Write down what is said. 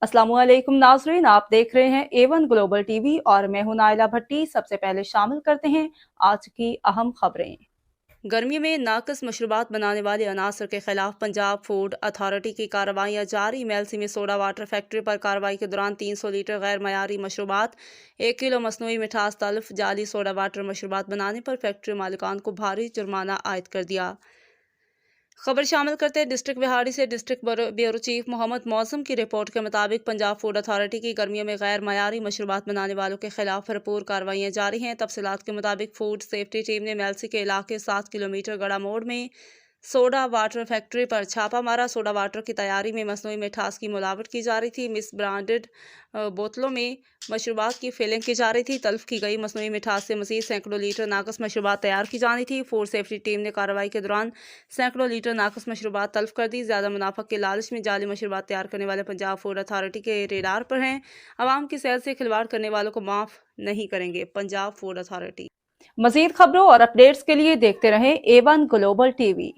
अस्सलामु अलैकुम नाज़रीन, आप देख रहे हैं A1 ग्लोबल टीवी और मैं हूं नाइला भट्टी। सबसे पहले शामिल करते हैं आज की अहम खबरें। गर्मी में नाक़िस मशरूबात बनाने वाले अनासर के खिलाफ पंजाब फूड अथॉरिटी की कार्रवाइयाँ जारी। MLC में सोडा वाटर फैक्ट्री पर कार्रवाई के दौरान 300 लीटर गैर मयारी मशरूबात, 1 किलो मसनूई मिठास तल्फ, जाली सोडा वाटर मशरूबात बनाने पर फैक्ट्री मालिकान को भारी जुर्माना आयद कर दिया। खबर शामिल करते हैं डिस्ट्रिक्ट बिहाड़ी से। डिस्ट्रिक्ट ब्यूरो चीफ मोहम्मद मौसम की रिपोर्ट के मुताबिक पंजाब फूड अथॉरिटी की गर्मियों में गैर मयारी मशरूबात बनाने वालों के खिलाफ भरपूर कार्रवाइयाँ जारी हैं। तफसीलात के मुताबिक फूड सेफ्टी टीम ने MLC के इलाके 7 किलोमीटर गड़ा मोड़ में सोडा वाटर फैक्ट्री पर छापा मारा। सोडा वाटर की तैयारी में मसनूई मिठास की मिलावट की जा रही थी। मिस ब्रांडेड बोतलों में मशरूबात की फिलिंग की जा रही थी। तल्फ की गई मसनूई मिठास से मज़ीद सैकड़ों लीटर नाक़िस मशरूबात तैयार की जानी थी। फूड सेफ्टी टीम ने कार्रवाई के दौरान सैकड़ों लीटर नाक़िस मशरूबात तल्फ कर दी। ज़्यादा मुनाफा के लालच में जाली मशरूबात तैयार करने वाले पंजाब फूड अथॉरिटी के रेडार पर हैं। आवाम की सेहत से खिलवाड़ करने वालों को माफ़ नहीं करेंगे पंजाब फूड अथॉरिटी। मज़ीद खबरों और अपडेट्स के लिए देखते रहें A1 ग्लोबल टीवी।